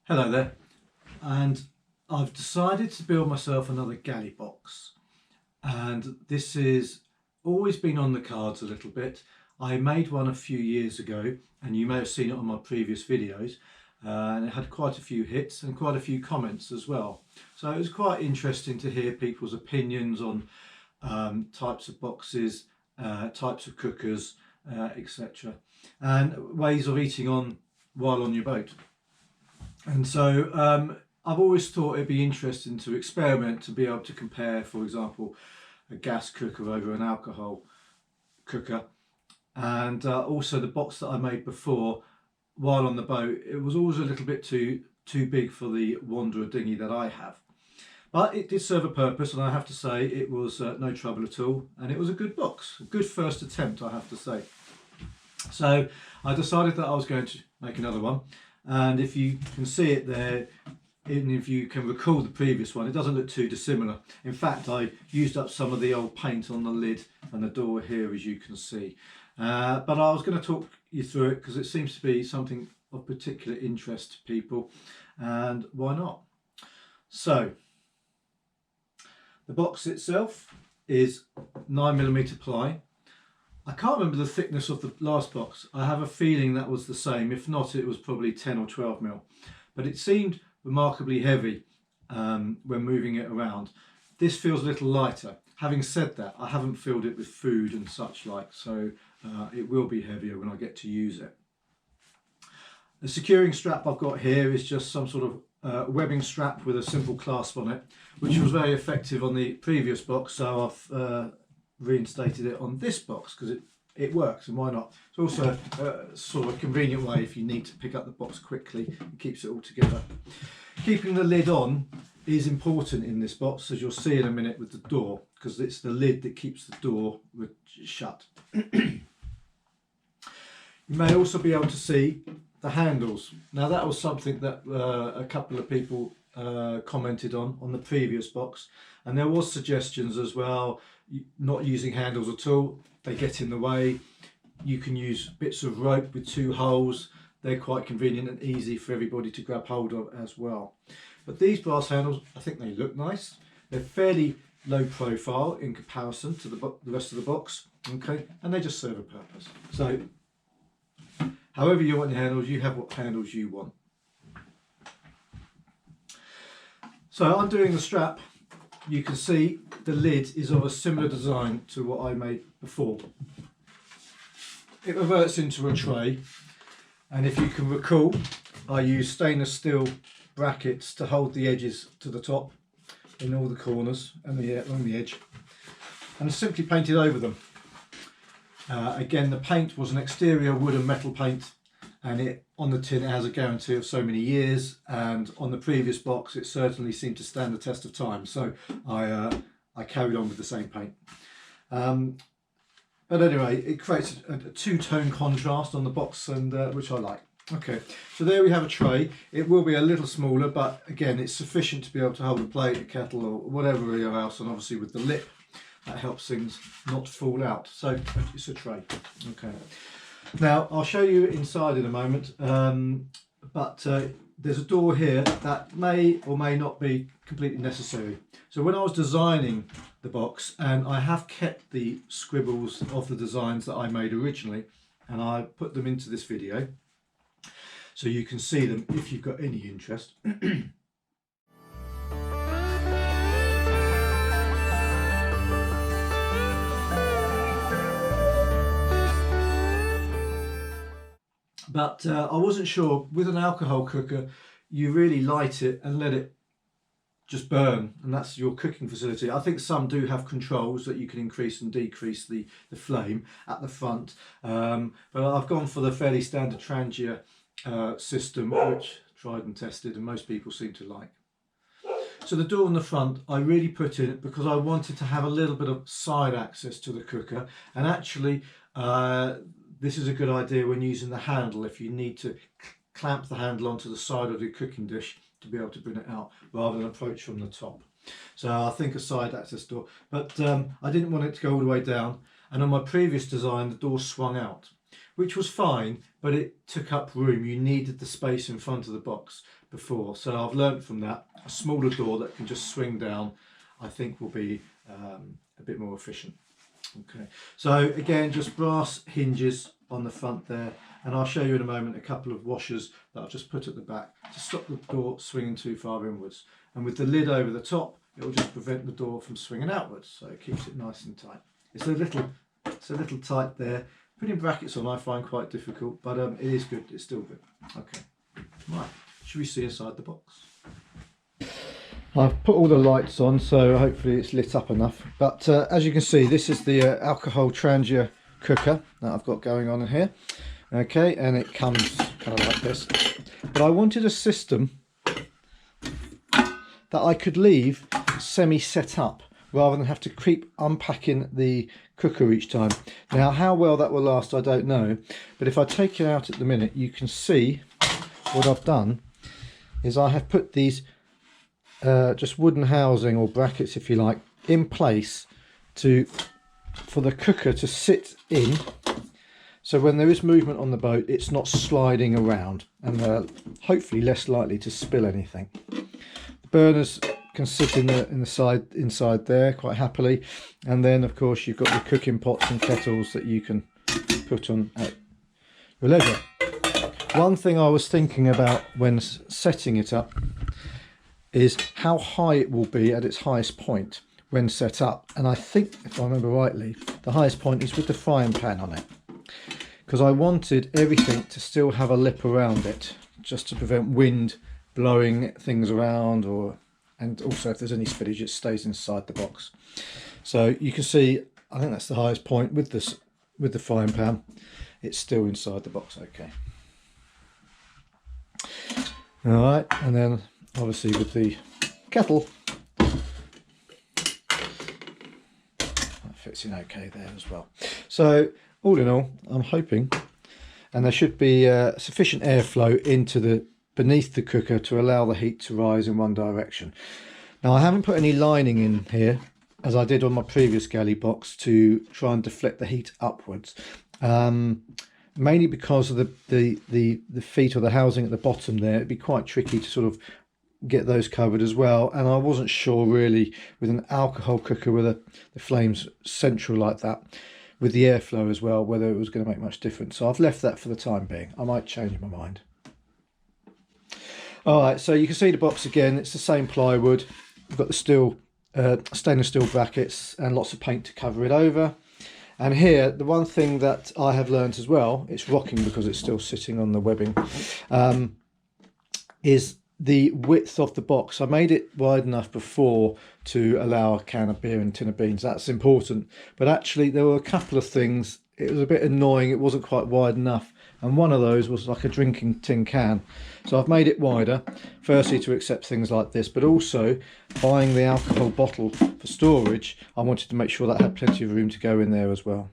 Hello there, and I've decided to build myself another galley box, and this has always been on the cards a little bit. I made one a few years ago and you may have seen it on my previous videos, and it had quite a few hits and quite a few comments as well. So it was quite interesting to hear people's opinions on types of boxes, types of cookers, etc., and ways of eating on while on your boat. And so I've always thought it'd be interesting to experiment, to be able to compare, for example, a gas cooker over an alcohol cooker. And also the box that I made before while on the boat, it was always a little bit too big for the Wanderer dinghy that I have. But it did serve a purpose, and I have to say it was no trouble at all, and it was a good box, a good first attempt, I have to say. So I decided that I was going to make another one. And if you can see it there, even if you can recall the previous one, it doesn't look too dissimilar. In fact, I used up some of the old paint on the lid and the door here, as you can see. But I was going to talk you through it because it seems to be something of particular interest to people, and why not? So the box itself is 9mm ply. I can't remember the thickness of the last box. I have a feeling that was the same. If not, it was probably 10 or 12mm. But it seemed remarkably heavy when moving it around. This feels a little lighter. Having said that, I haven't filled it with food and such like, so it will be heavier when I get to use it. The securing strap I've got here is just some sort of webbing strap with a simple clasp on it, which was very effective on the previous box, so I've reinstated it on this box because it works, and why not? It's also sort of a convenient way if you need to pick up the box quickly. It keeps it all together. Keeping the lid on is important in this box, as you'll see in a minute with the door, because it's the lid that keeps the door shut. You may also be able to see the handles. Now that was something that a couple of people commented on the previous box, and there was suggestions as well, not using handles at all. They get in the way. You can use bits of rope with two holes. They're quite convenient and easy for everybody to grab hold of as well. But these brass handles, I think they look nice. They're fairly low profile in comparison to the rest of the box, okay, and they just serve a purpose. So however you want your handles, you have what handles you want. So undoing the strap, you can see the lid is of a similar design to what I made before. It reverts into a tray, and if you can recall, I use stainless steel brackets to hold the edges to the top in all the corners and along the edge, and simply painted over them. Again, the paint was an exterior wood and metal paint, and on the tin it has a guarantee of so many years, and on the previous box it certainly seemed to stand the test of time, so I carried on with the same paint. But anyway, it creates a two-tone contrast on the box, and which I like. Okay, so there we have a tray. It will be a little smaller, but again it's sufficient to be able to hold a plate, a kettle or whatever else, and obviously with the lip that helps things not fall out. So it's a tray. Okay. Now I'll show you inside in a moment, but there's a door here that may or may not be completely necessary. So when I was designing the box, and I have kept the scribbles of the designs that I made originally, and I put them into this video so you can see them if you've got any interest. But I wasn't sure, with an alcohol cooker you really light it and let it just burn, and that's your cooking facility. I think some do have controls that you can increase and decrease the flame at the front, but I've gone for the fairly standard Trangia system, which tried and tested and most people seem to like. So the door in the front I really put in because I wanted to have a little bit of side access to the cooker, and actually this is a good idea when using the handle if you need to clamp the handle onto the side of the cooking dish to be able to bring it out rather than approach from the top. So I think a side access door, but I didn't want it to go all the way down, and on my previous design the door swung out. which was fine, but it took up room. You needed the space in front of the box before. So I've learned from that. A smaller door that can just swing down, I think, will be a bit more efficient. Okay, so again, just brass hinges on the front there, and I'll show you in a moment a couple of washers that I've just put at the back to stop the door swinging too far inwards. And with the lid over the top, it will just prevent the door from swinging outwards, so it keeps it nice and tight. It's a little tight there. Putting brackets on I find quite difficult, but it is good. It's still good. Okay, right. Should we see inside the box? I've put all the lights on, so hopefully it's lit up enough. But as you can see, this is the alcohol trangia cooker that I've got going on in here. Okay, and it comes kind of like this. But I wanted a system that I could leave semi-set up rather than have to keep unpacking the cooker each time. Now, how well that will last, I don't know. But if I take it out at the minute, you can see what I've done is I have put these just wooden housing, or brackets if you like, in place for the cooker to sit in, so when there is movement on the boat it's not sliding around, and hopefully less likely to spill anything. The burners can sit in the side inside there quite happily, and then of course you've got your cooking pots and kettles that you can put on at your leisure. One thing I was thinking about when setting it up is how high it will be at its highest point when set up. And I think, if I remember rightly, the highest point is with the frying pan on it, because I wanted everything to still have a lip around it, just to prevent wind blowing things around, and also if there's any spillage it stays inside the box. So you can see, I think that's the highest point with the frying pan. It's still inside the box. Okay. All right, and then obviously with the kettle, that fits in okay there as well. So all in all, I'm hoping, and there should be sufficient airflow into beneath the cooker to allow the heat to rise in one direction. Now I haven't put any lining in here, as I did on my previous galley box, to try and deflect the heat upwards. Mainly because of the feet or the housing at the bottom there, it'd be quite tricky to sort of get those covered as well, and I wasn't sure really with an alcohol cooker with the flames central like that, with the airflow as well, whether it was going to make much difference. So I've left that for the time being. I might change my mind. All right, so you can see the box again. It's the same plywood. We've got the stainless steel brackets and lots of paint to cover it over. And here, the one thing that I have learned as well, it's rocking because it's still sitting on the webbing, is the width of the box. I made it wide enough before to allow a can of beer and a tin of beans. That's important. But actually, there were a couple of things. It was a bit annoying. It wasn't quite wide enough. And one of those was like a drinking tin can. So I've made it wider, firstly to accept things like this, but also buying the alcohol bottle for storage, I wanted to make sure that had plenty of room to go in there as well.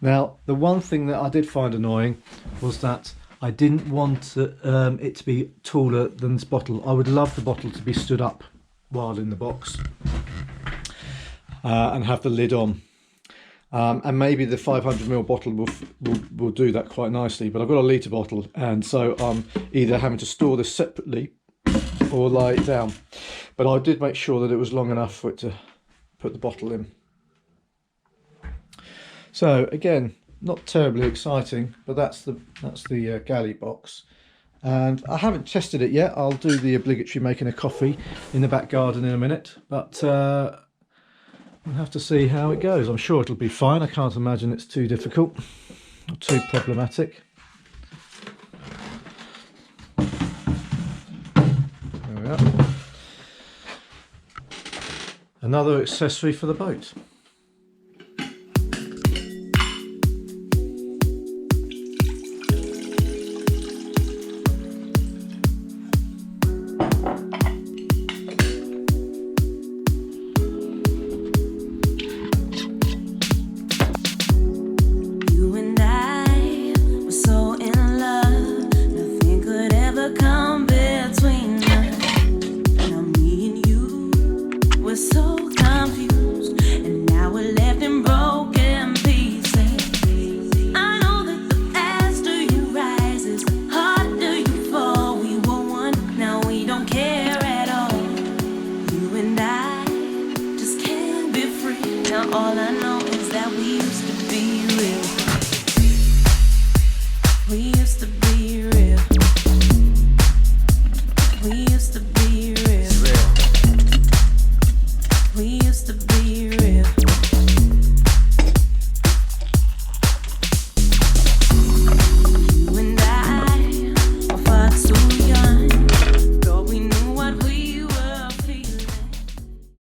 Now, the one thing that I did find annoying was that I didn't want it to be taller than this bottle. I would love the bottle to be stood up while in the box and have the lid on. And maybe the 500ml bottle will do that quite nicely, but I've got a litre bottle, and so I'm either having to store this separately or lie it down. But I did make sure that it was long enough for it to put the bottle in. So again, not terribly exciting, but that's the galley box, and I haven't tested it yet. I'll do the obligatory making a coffee in the back garden in a minute, but we'll have to see how it goes. I'm sure it'll be fine. I can't imagine it's too difficult or too problematic. There we are. Another accessory for the boat. So confused, and All I know is that we used to be real. We used to be